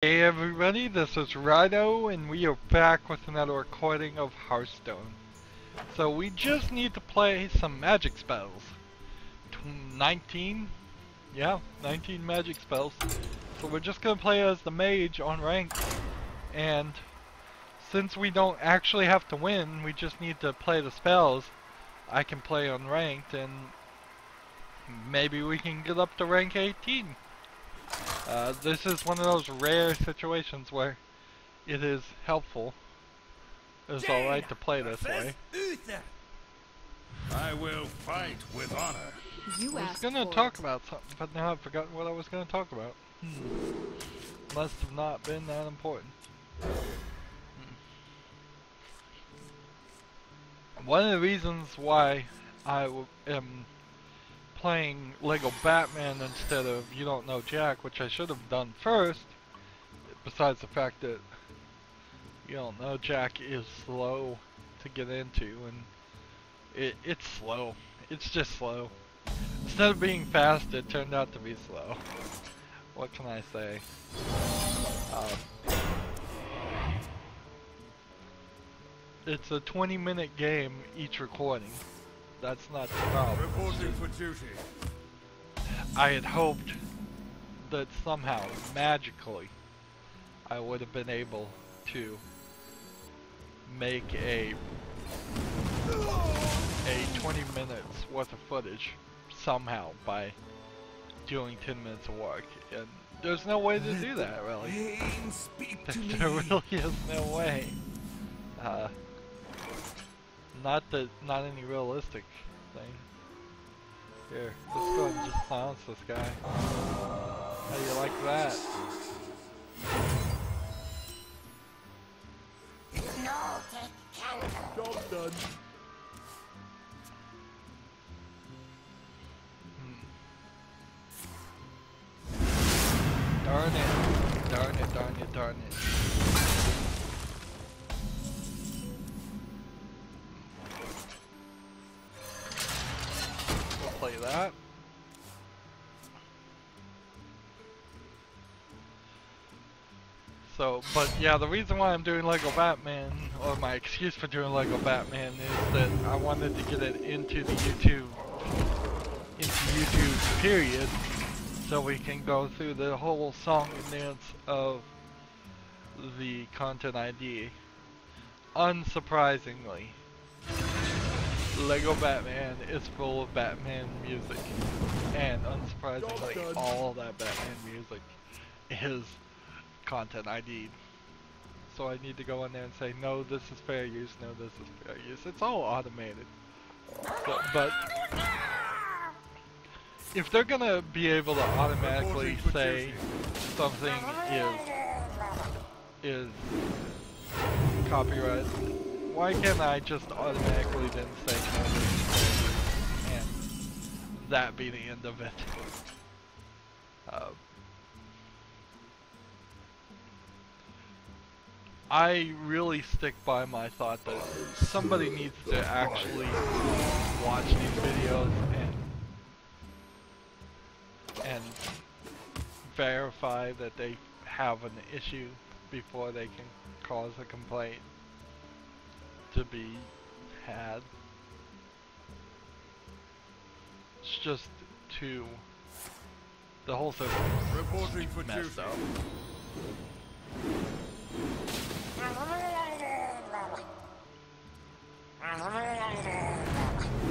Hey everybody, this is Rydo, and we are back with another recording of Hearthstone. So we just need to play some magic spells. 19? Yeah, 19 magic spells. So we're just gonna play as the mage on ranked. And since we don't actually have to win, we just need to play the spells. I can play on ranked, and maybe we can get up to rank 18. This is one of those rare situations where it is helpful. It's alright to play this way. I will fight with honor. I was gonna talk about something, but now I've forgotten what I was gonna talk about. Must have not been that important. One of the reasons why I am playing Lego Batman instead of You Don't Know Jack, which I should have done first, besides the fact that You Don't Know Jack is slow to get into, and it's slow. It's just slow. Instead of being fast, it turned out to be slow. What can I say? It's a 20-minute game each recording. That's not the problem. Reporting for duty. I had hoped that somehow, magically, I would have been able to make a 20 minutes worth of footage somehow by doing 10 minutes of work, and there's no way to do that, really. There really is no way. Not any realistic thing. Here, let's go ahead and just silence this guy. How do you like that? Job done. Darn it. Darn it, darn it, darn it. We'll play that. So, but yeah, the reason why I'm doing Lego Batman, or my excuse for doing Lego Batman, is that I wanted to get it into the YouTube period, so we can go through the whole song and dance of the content ID. Unsurprisingly, Lego Batman is full of Batman music, and unsurprisingly, all that Batman music is content ID. So I need to go in there and say, no, this is fair use, no, this is fair use. It's all automated. But if they're gonna be able to automatically say something is copyrighted, why can't I just automatically then say no, and that be the end of it? I really stick by my thought that somebody needs to actually watch these videos and verify that they have an issue before they can cause a complaint to be had. It's just too... the whole system is messed up.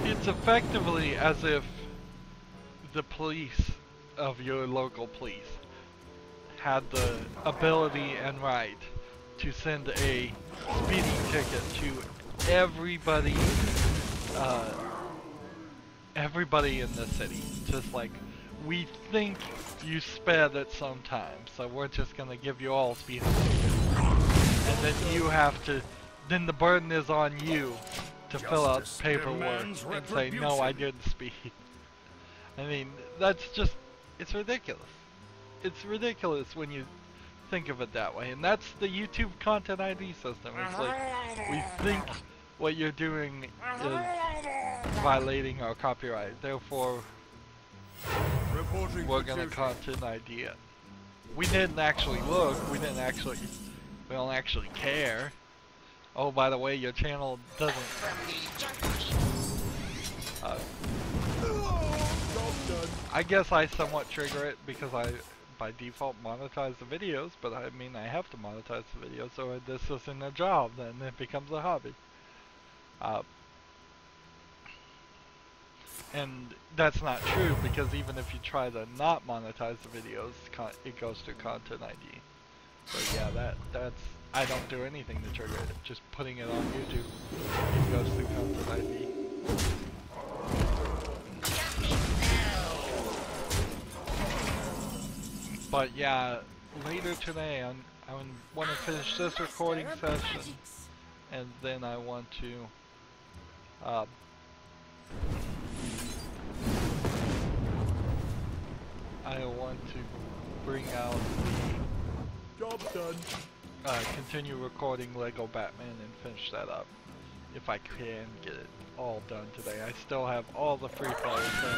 It's effectively as if the police of your local police had the ability and right to send a speeding ticket to everybody in the city. Just like, we think you sped at some time, so we're just gonna give you all speeding tickets. And then you have to, then the burden is on you to fill out paperwork and say, no, I didn't speed. I mean, that's just, it's ridiculous. It's ridiculous when you think of it that way. And that's the YouTube content ID system. It's like, we think what you're doing is violating our copyright, therefore we're gonna content ID it. we didn't actually look. We don't actually care. Oh, by the way, your channel doesn't. I guess I somewhat trigger it because I, by default, monetize the videos. But I mean, I have to monetize the videos, so this isn't a job. Then it becomes a hobby. And that's not true, because even if you try to not monetize the videos, it goes through Content ID. So yeah, that's I don't do anything to trigger it. Just putting it on YouTube, it goes through Content ID. But yeah, later today I want to finish this recording session, and then I want to bring out the Job done. Continue recording Lego Batman and finish that up. If I can get it all done today. I still have all the free play, so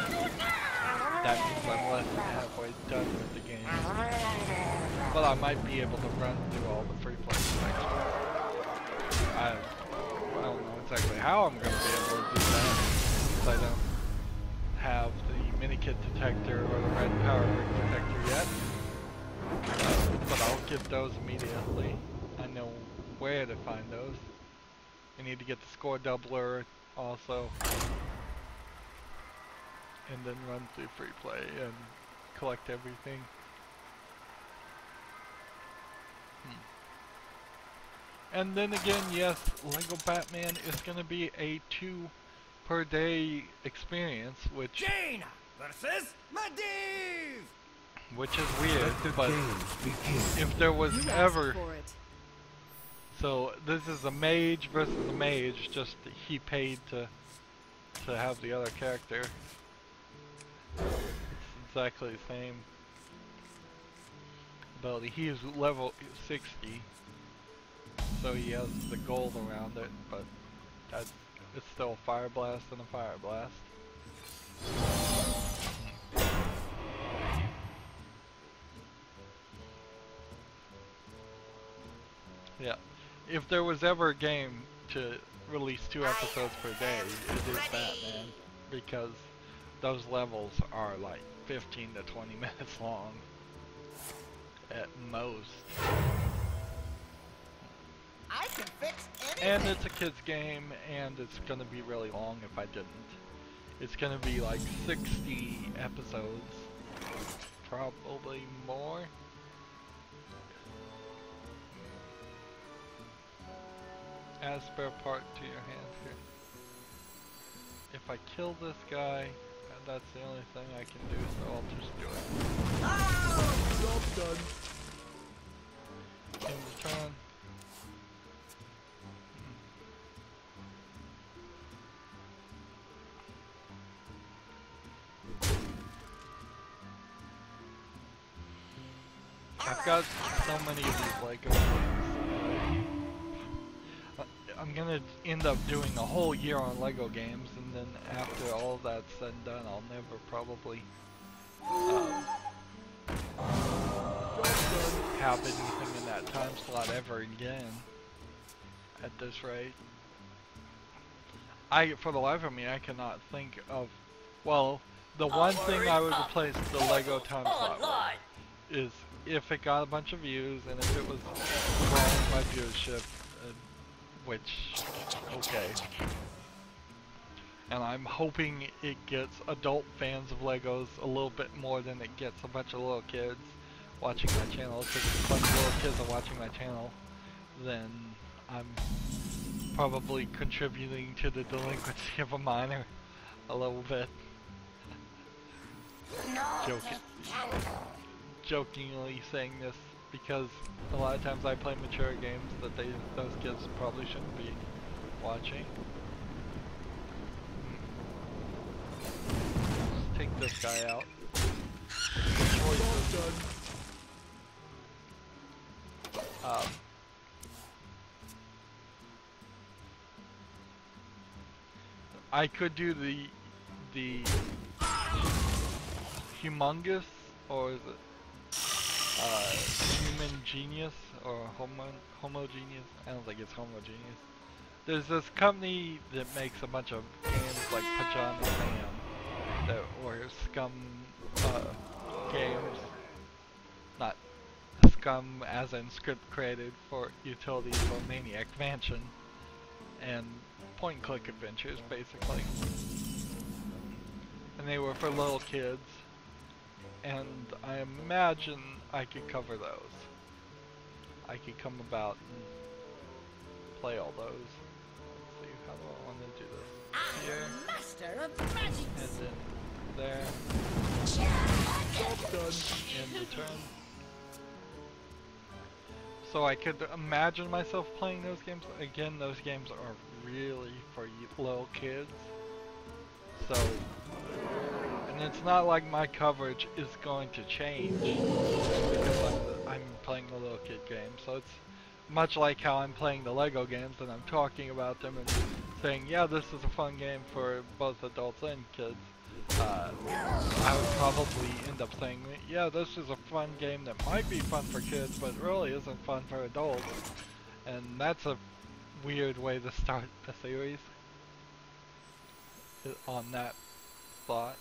that means I'm less than halfway done with the game. But I might be able to run through all the free plays next week. I don't know exactly how I'm going to be able to do that, because I don't have the minikit detector or the red power brick detector yet. But I'll get those immediately. I know where to find those. I need to get the score doubler also, and then run through free play and collect everything. And then again, yes, Lego Batman is going to be a 2 per day experience, which Jane versus Medivh! Which is weird, but if there was ever... So this is a mage versus a mage, just he paid to have the other character. It's exactly the same ability. He is level 60, so he has the gold around it, but it's still a Fire Blast and a Fire Blast. Yeah. If there was ever a game to release 2 episodes per day, it is Batman, because those levels are like 15 to 20 minutes long at most. I can fix anything. And it's a kid's game, and it's gonna be really long if I didn't. It's gonna be like 60 episodes, probably more. Add a spare part to your hand here. If I kill this guy, that's the only thing I can do, so I'll just do it. Oh! Job done. End the turn. I've got so many of these Lego games. I'm gonna end up doing a whole year on Lego games, and then after all that's said and done, I'll never probably have anything in that time slot ever again at this rate. For the life of me, I cannot think of, well, the one thing I would replace the Lego time slot with is if it got a bunch of views and if it was growing my viewership, which, okay. And I'm hoping it gets adult fans of Legos a little bit more than it gets a bunch of little kids watching my channel, because if a bunch of little kids are watching my channel, then I'm probably contributing to the delinquency of a minor a little bit. Jokingly saying this, because a lot of times I play mature games that those kids probably shouldn't be watching. Let's take this guy out. I could do the humongous, or is it Human Genius or Homogeneous. I don't think it's Homogeneous. There's this company that makes a bunch of games like Pajama Sam or Scum games. Not Scum as in script created for utilities for Maniac Mansion and point and click adventures basically. And they were for little kids. And I imagine I could cover those. I could come about and play all those. Let's see, how do I want to do this? Here. Master of magic. And then there. Job done. End the turn. So I could imagine myself playing those games. Again, those games are really for little kids. So, and it's not like my coverage is going to change because I'm playing a little kid game. So it's much like how I'm playing the Lego games and I'm talking about them and saying, yeah, this is a fun game for both adults and kids. I would probably end up saying, yeah, this is a fun game that might be fun for kids, but really isn't fun for adults. And that's a weird way to start a series on that thought.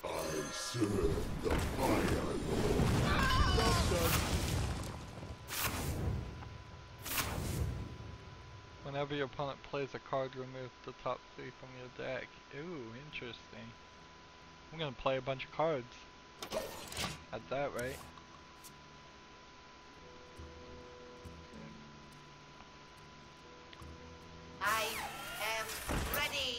I serve the fire lord. Job done. Whenever your opponent plays a card, remove the top 3 from your deck. Ooh, interesting. I'm gonna play a bunch of cards. At that rate. I am ready.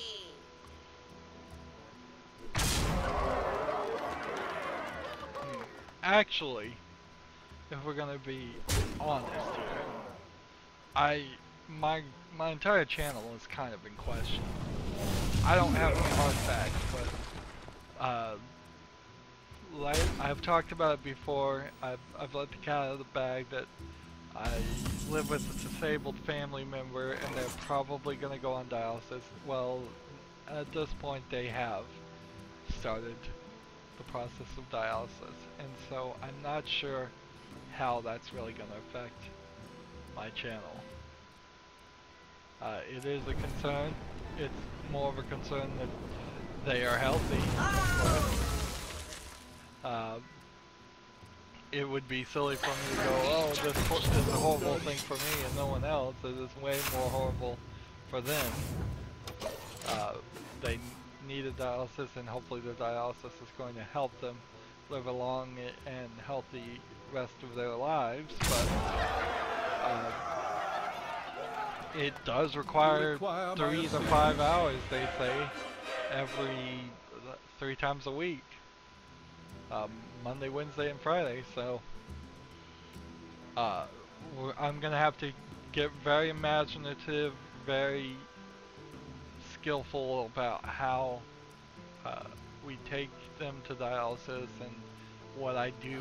Actually, if we're gonna be honest here, my entire channel is kind of in question. I don't have any hard facts, but like I've talked about it before. I've let the cat out of the bag that I live with a disabled family member, and they're probably gonna go on dialysis. Well, at this point, they have started the process of dialysis, and so I'm not sure how that's really gonna affect my channel. It is a concern. It's more of a concern that they are healthy, of course. It would be silly for me to go, oh, this is a horrible thing for me and no one else. It is way more horrible for them. They needed dialysis, and hopefully the dialysis is going to help them live a long and healthy rest of their lives, but it does require 3 to 5 hours, they say, every 3 times a week. Monday, Wednesday, and Friday, so I'm gonna have to get very imaginative, very skillful about how we take them to dialysis and what I do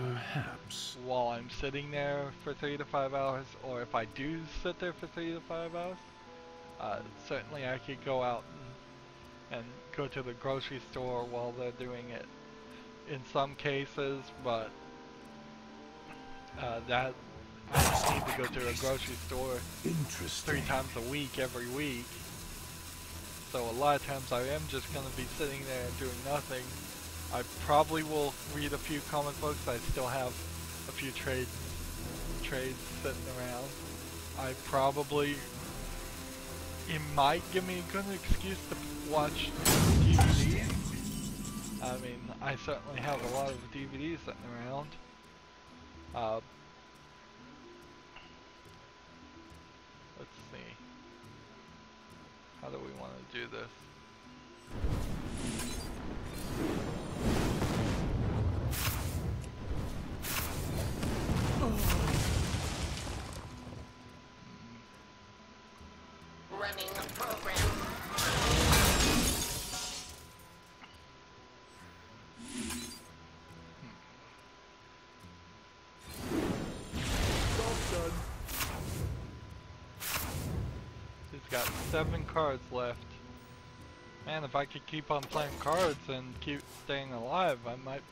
while I'm sitting there for 3 to 5 hours, or if I do sit there for 3 to 5 hours. Certainly I could go out and go to the grocery store while they're doing it in some cases, but that I just need to go to a grocery store 3 times a week every week. So a lot of times I am just going to be sitting there and doing nothing. I probably will read a few comic books. I still have a few trades sitting around. It might give me a good excuse to watch DVDs. I mean, I certainly have a lot of DVDs sitting around. Let's see. How do we want to do this? Running the program. Job done. He's got 7 cards left. Man, if I could keep on playing cards and keep staying alive, I might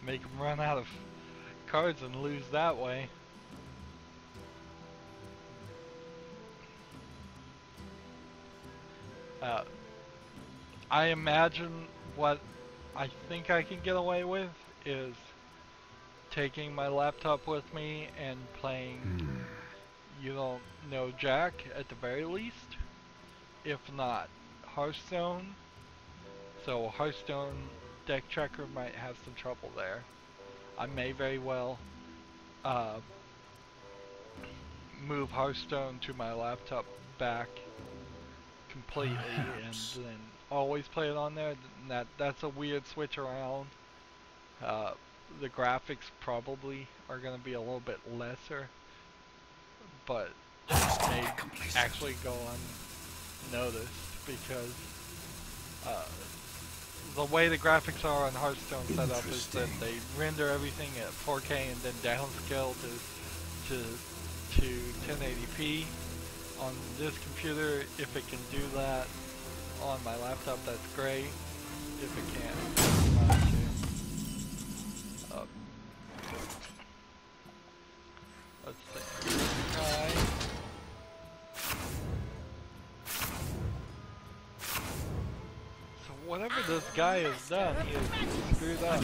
Make them run out of cards and lose that way. I imagine what I think I can get away with is taking my laptop with me and playing You Don't Know Jack at the very least. If not, Hearthstone. So Hearthstone deck checker might have some trouble there. I may very well move Hearthstone to my laptop back completely and then always play it on there. That's a weird switch around. The graphics probably are going to be a little bit lesser, but may actually go unnoticed because the way the graphics are on Hearthstone setup is that they render everything at 4K and then downscale to 1080p. On this computer, if it can do that on my laptop, that's great. If it can't, not to. Let's see. Try. So whatever this guy has done, he has screwed up.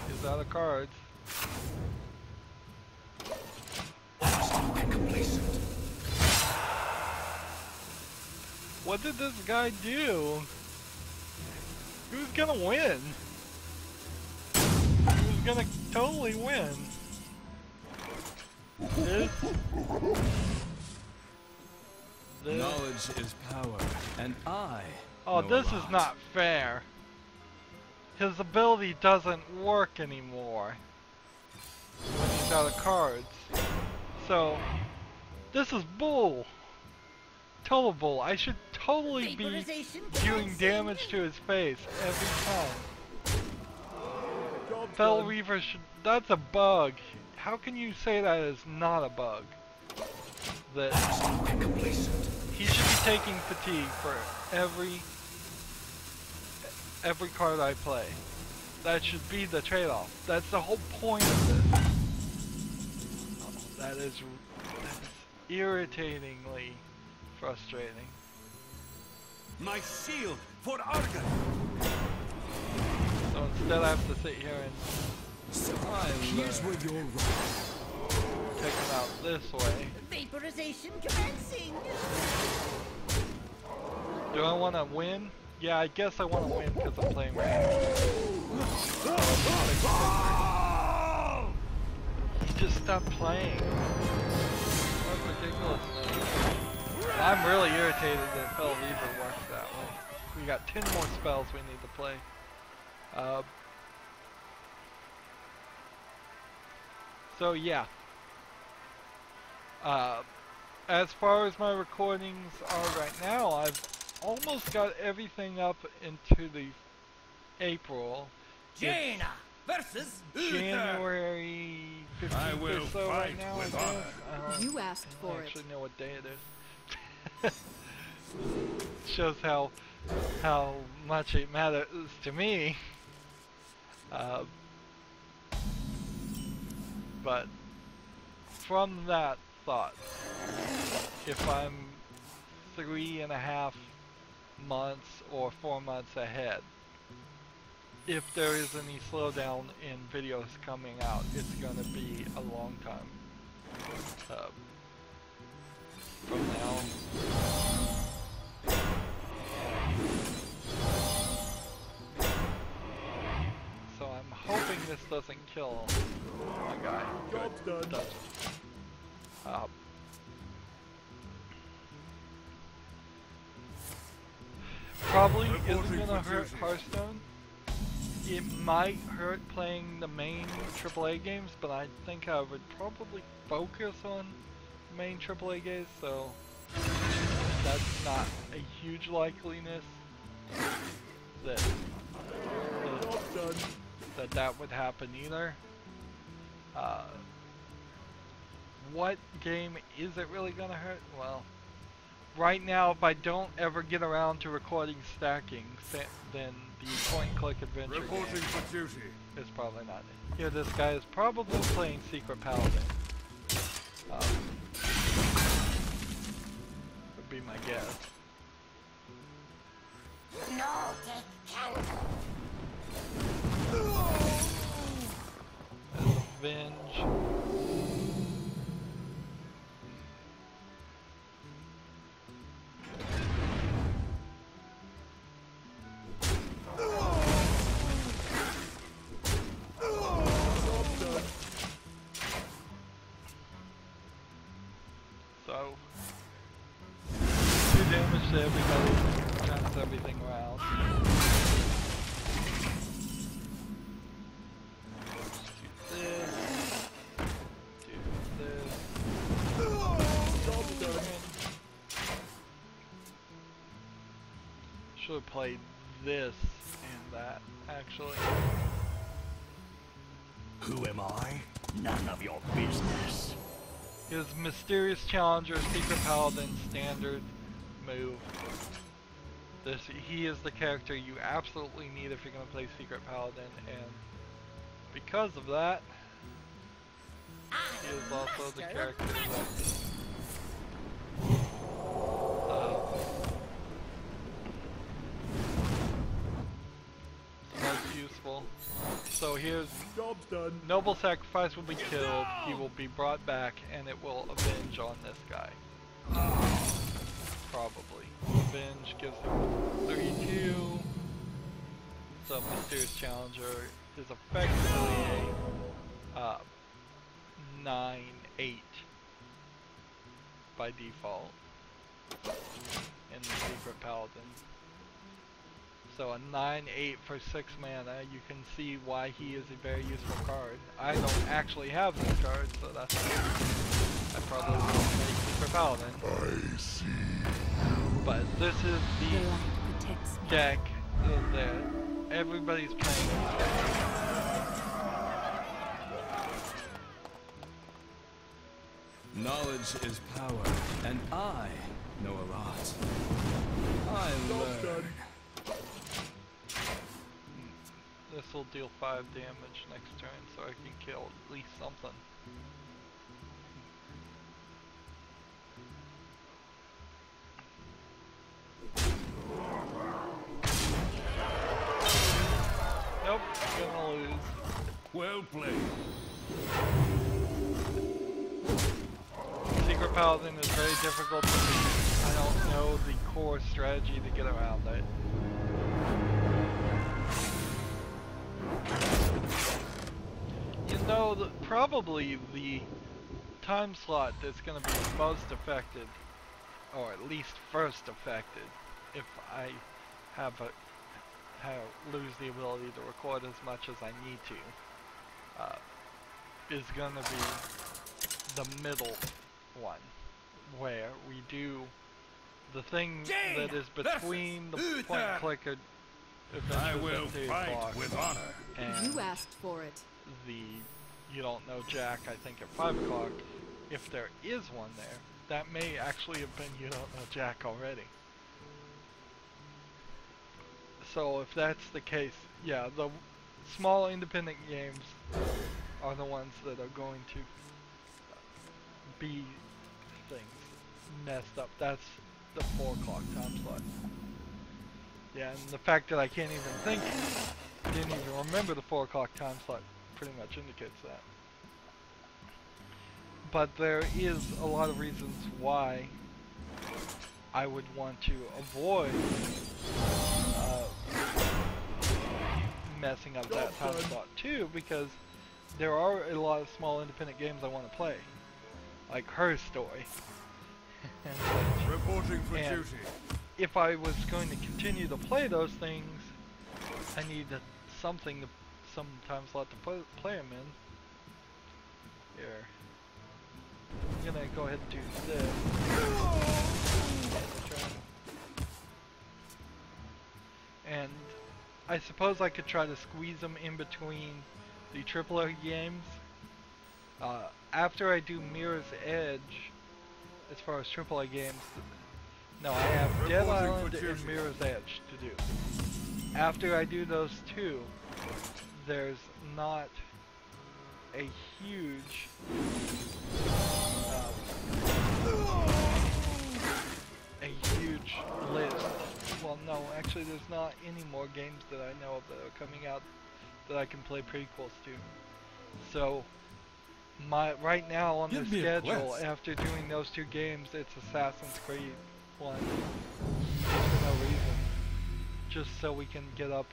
He's out of cards. What did this guy do? Who's gonna win? Who's gonna totally win? This knowledge is power, and I. Oh, this is not fair. His ability doesn't work anymore when he's out of cards. So, this is bull. Total bull. I should totally be doing damage to his face every time. Fell Reaver should... That's a bug. How can you say that is not a bug? That he should be taking fatigue for every card I play. That should be the trade-off. That's the whole point of this. Oh, that is irritatingly frustrating. My shield for Argon. So instead I have to sit here and Here's where you're wrong. take him out this way. Vaporization commencing. Do I want to win? Yeah, I guess I want to win because I'm playing range. Just stop playing. What ridiculousness. I'm really irritated that Fell Reaver works that way. We got 10 more spells we need to play. So yeah. As far as my recordings are right now, I've almost got everything up into the April. Jaina versus January 15th or so right now, I guess. You asked for I don't it. actually know what day it is. Shows how much it matters to me. But from that thought, if I'm 3.5 months or 4 months ahead, if there is any slowdown in videos coming out, it's going to be a long time from now. So I'm hoping this doesn't kill my guy. Job's done. It doesn't. Probably isn't gonna hurt Hearthstone. It might hurt playing the main AAA games, but I think I would probably focus on main AAA games, so that's not a huge likeliness that would happen either. What game is it really gonna hurt? Well, right now, if I don't ever get around to recording stacking, then the point-and-click adventure Reporting game for duty. is probably not it. Here, this guy is probably playing Secret Paladin. Would be my guess. No take candle. Avenge. So, 2 damage to everybody, turns everything around. Should have played this and that, actually. Who am I? None of your business. His Mysterious Challenger, Secret Paladin, standard move. He is the character you absolutely need if you're going to play Secret Paladin, and because of that, he is also the character that most useful. So here's Job's done. Noble Sacrifice will be killed, he will be brought back, and it will avenge on this guy. Probably. Avenge gives him 3-2. So Mysterious Challenger is effectively a 9-8 by default in the Secret Paladin. So a 9-8 for 6 mana, you can see why he is a very useful card. I don't actually have this card, so that's why I probably won't make Secret Paladin. I see. But this is the deck that everybody's playing. Knowledge is power, and I know a lot. I learn. This will deal 5 damage next turn, so I can kill at least something. Nope, gonna lose. Well played. Secret Paladin is very difficult to beat. I don't know the core strategy to get around it. You know, probably the time slot that's going to be most affected, or at least first affected, if I lose the ability to record as much as I need to, is going to be the middle one, where we do the thing that is between the point and click I will adventures at 2 fight o'clock with honor. and You asked for it. the you don't know Jack, I think, at 5 o'clock. If there is one there, that may actually have been you don't know Jack already. So if that's the case, yeah, the small independent games are the ones that are going to be things messed up. That's the 4 o'clock time slot. Yeah, and the fact that I can't even think, didn't even remember the 4 o'clock time slot pretty much indicates that. But there is a lot of reasons why I would want to avoid messing up that time slot too, because there are a lot of small independent games I want to play, like Hearthstone. Reporting for duty. If I was going to continue to play those things, I need some time slot to play them in. Here. I'm gonna go ahead and do this. And I suppose I could try to squeeze them in between the AAA games. After I do Mirror's Edge, as far as AAA games, no, I have Dead Island and Mirror's Edge to do. after I do those two, there's not a huge list. Well, no, actually there's not any more games that I know of that are coming out that I can play prequels to. So right now on the schedule, after doing those two games, it's Assassin's Creed 1 for no reason. Just so we can get up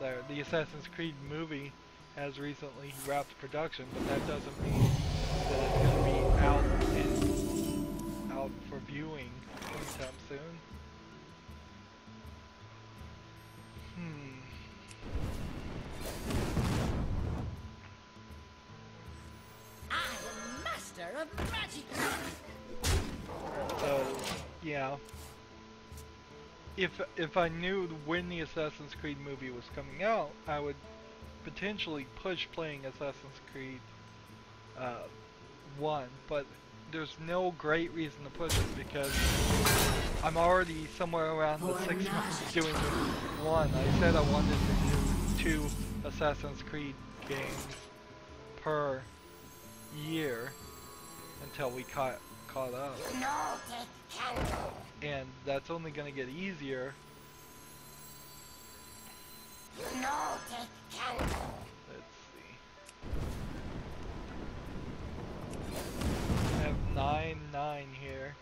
there. The Assassin's Creed movie has recently wrapped production, but that doesn't mean that it's going to be out for viewing anytime soon. I'm master of magic. So, yeah. If I knew when the Assassin's Creed movie was coming out, I would potentially push playing Assassin's Creed 1, but there's no great reason to push it because I'm already somewhere around the 6 months doing 1. I said I wanted to do 2 Assassin's Creed games per year until we caught up. And that's only going to get easier. Let's see. I have 9 here.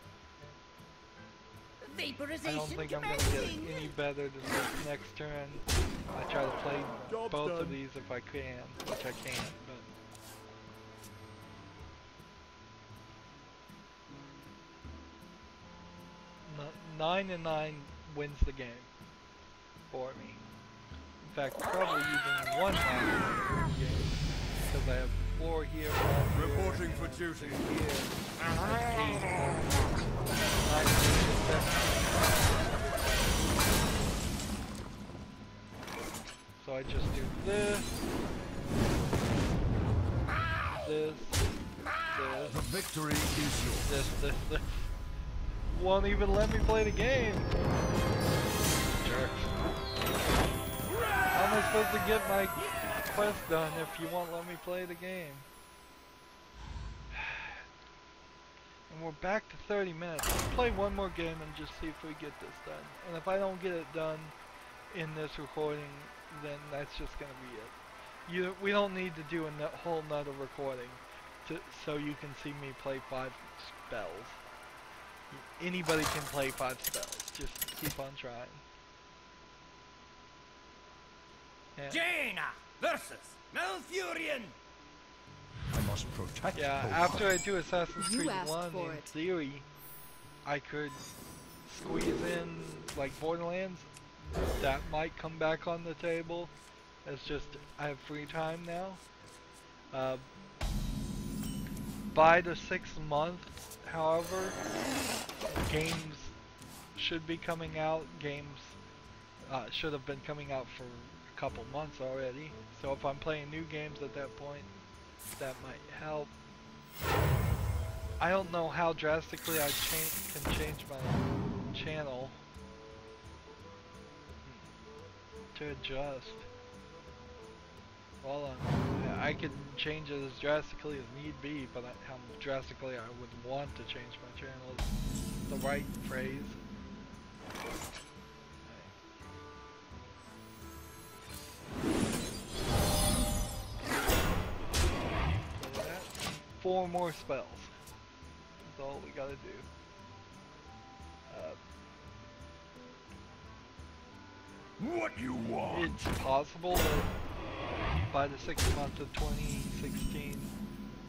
I don't think I'm going to get any better than this next turn. I try to play both of these if I can, which I can't, but 9 and 9 wins the game for me. In fact, probably even 1 9 wins the game because I have 4 here, 1 here, Reporting for duty. Here, 8, 9, 7. So I just do this, this. The victory is yours. This. Won't even let me play the game. Jerk. How am I supposed to get my quest done if you won't let me play the game? And we're back to 30 minutes. Let's play one more game and just see if we get this done. And if I don't get it done in this recording, then that's just gonna be it. We don't need to do a whole nother recording so you can see me play 5 spells. Anybody can play 5 spells. Just keep on trying. Jaina versus Malfurion. I must protect. Yeah, after I do Assassin's Creed 1, in theory, I could squeeze in like Borderlands. That might come back on the table. It's just I have free time now. By the 6th month, however, games should be coming out. Games should have been coming out for a couple months already. So if I'm playing new games at that point, that might help. I don't know how drastically I can change my channel to adjust. Hold on. I could change it as drastically as need be, but how drastically I would want to change my channel is the right phrase. So that, 4 more spells. That's all we gotta do. What you want? It's possible that by the 6th month of 2016,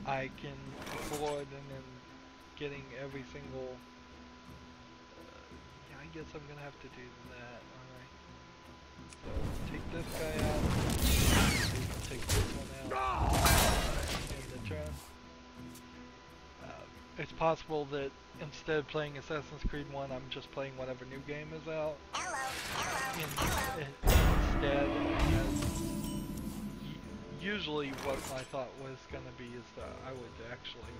I can afford and then getting every single. Yeah, I guess I'm gonna have to do that. All right. So take this guy out. Take this one out. End the turn. It's possible that instead of playing Assassin's Creed 1, I'm just playing whatever new game is out. Instead, usually what my thought was going to be is that I would actually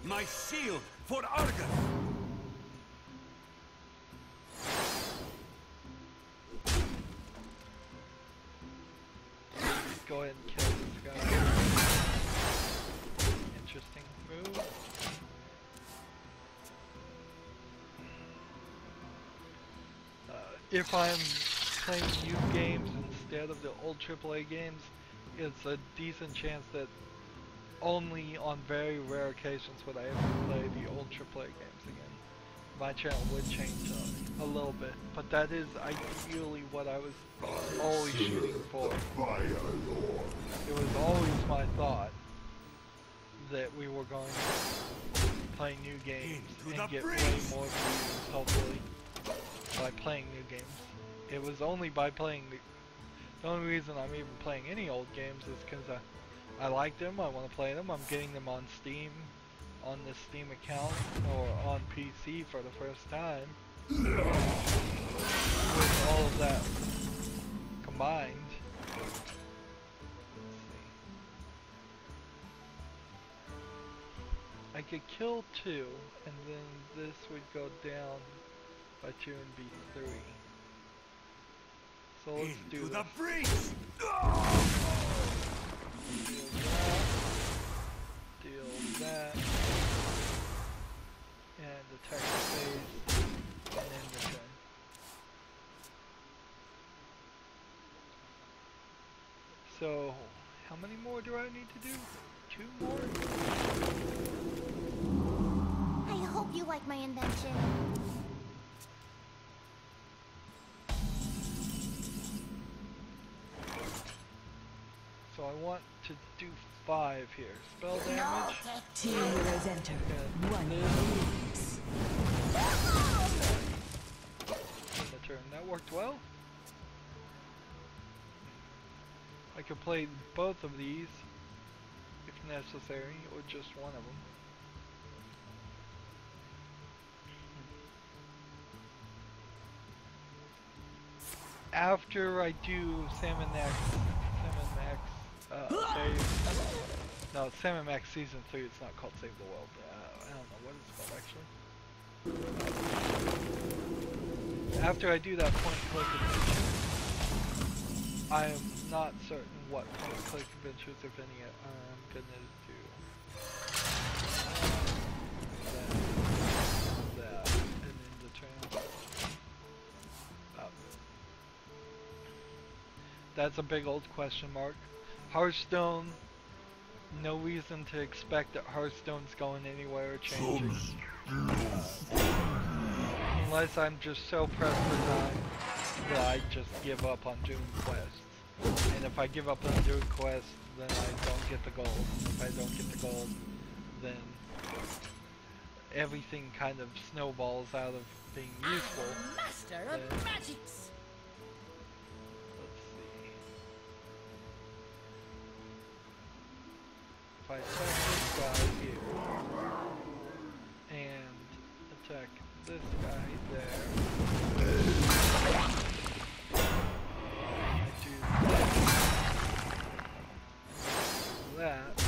My shield for Argus! Go ahead and kill this guy. Interesting move. If I'm playing new games instead of the old AAA games, it's a decent chance that only on very rare occasions would I ever play the old AAA games again. My channel would change a little bit, but that is ideally what I was always shooting for. It was always my thought that we were going to play new games and get way more views, hopefully, by playing new games. It was only by playing the only reason I'm even playing any old games is because I like them, I want to play them, I'm getting them on Steam, on the Steam account, or on PC for the first time. With all of that combined. Let's see. I could kill 2, and then this would go down by 2 and be 3. So let's do Into this. the breach! Deal that, and attack the face, and then return. So, how many more do I need to do? 2 more? I hope you like my invention. So I want to do 5 here. Spell damage. Team has entered. One innings. In the turn. That worked well. I could play both of these if necessary, or just one of them. After I do Salmon Max no, Salmon Max Season 3, it's not called Save the World. I don't know what it's called actually. After I do that point-and-click adventure, I am not certain what point-and-click adventures, if any, I'm gonna do. That, and then the turn. That's a big old question mark. Hearthstone, no reason to expect that Hearthstone's going anywhere or changing. Unless I'm just so pressed for time that I just give up on doing quests. And if I give up on doing quests, then I don't get the gold. If I don't get the gold, then everything kind of snowballs out of being useful. Master of magics. If I attack this guy here, and attack this guy there, I do that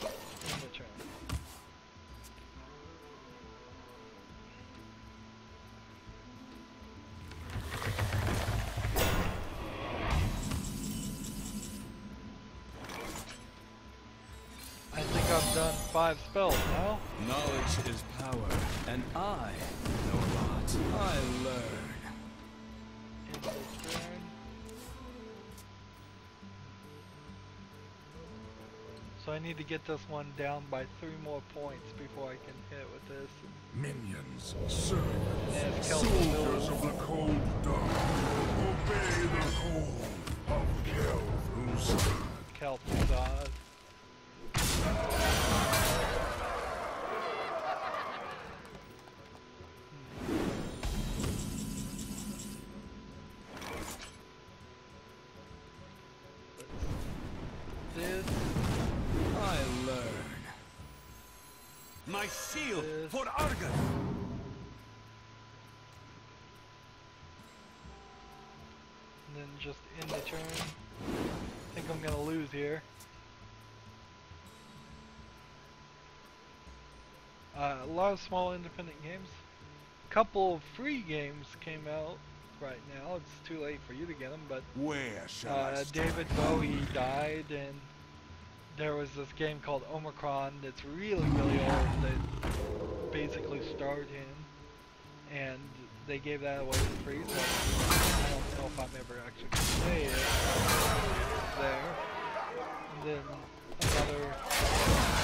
in the turn. I've done 5 spells now. Knowledge is power, and I know a lot. I learn. In the turn. So I need to get this one down by 3 more points before I can hit with this. Minions, servants, And it's soldiers of the cold dark, obey the call of Kel'Thuzad. This. I learn. My shield This. for Argus. And then just in the turn. I think I'm gonna lose here. A lot of small independent games. Couple of free games came out right now. It's too late for you to get them, but Where shall I start? David Bowie died, and there was this game called Omicron that's really, really old that basically starred him, and they gave that away for free, so I don't know if I'm ever actually going to play it. It's there. And then another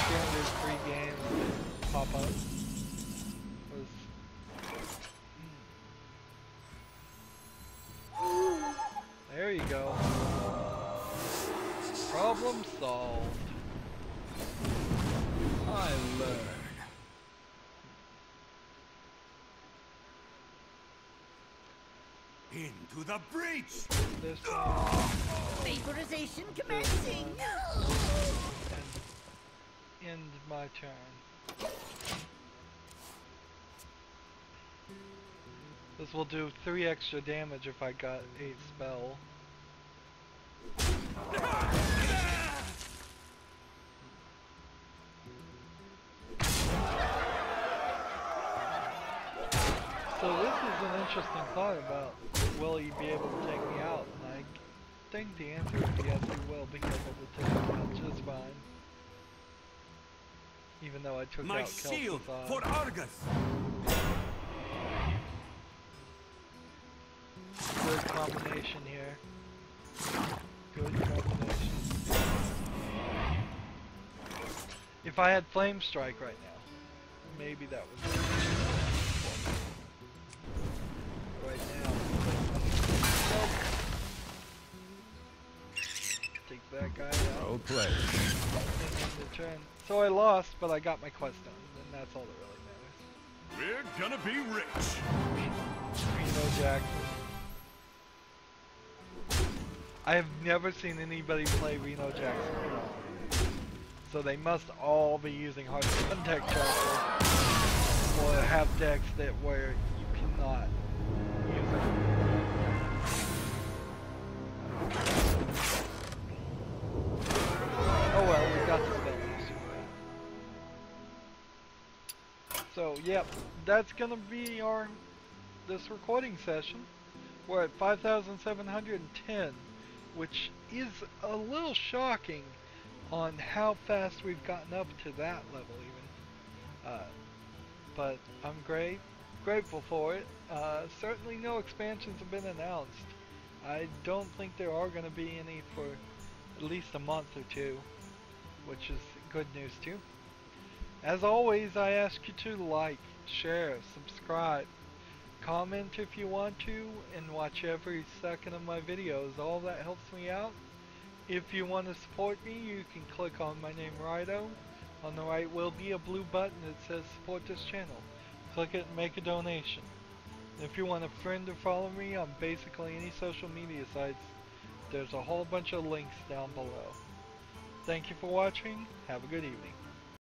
standard free game that pop up was there you go. Problem solved. I learn. Into the breach! This one, Vaporization commencing. and end my turn. This will do 3 extra damage if I got a spell. So this is an interesting thought about will he be able to take me out, and I think the answer is yes, he will be able to take me out just fine. Even though I took My out shield Kel'Thuzad. for Argus! Good combination here. Good combination. If I had Flame Strike right now, maybe that would be right now. Nope. Take that guy out. Well played. And then the turn. So I lost, but I got my quest done, and that's all that really matters. We're gonna be rich! Reno Jackson. I have never seen anybody play Reno Jackson. So they must all be using Hearthstone deck tracker, or have decks that where you cannot use it. Oh well, we got the spell. So yep, that's gonna be this recording session. We're at 5,710, which is a little shocking on how fast we've gotten up to that level even. But I'm grateful for it. Certainly no expansions have been announced. I don't think there are going to be any for at least a month or two, which is good news too. As always, I ask you to like, share, subscribe, comment if you want to, and watch every second of my videos. All that helps me out. If you want to support me, you can click on my name, Rydo. On the right will be a blue button that says support this channel. Click it and make a donation. If you want a friend or follow me on basically any social media sites, there's a whole bunch of links down below. Thank you for watching. Have a good evening.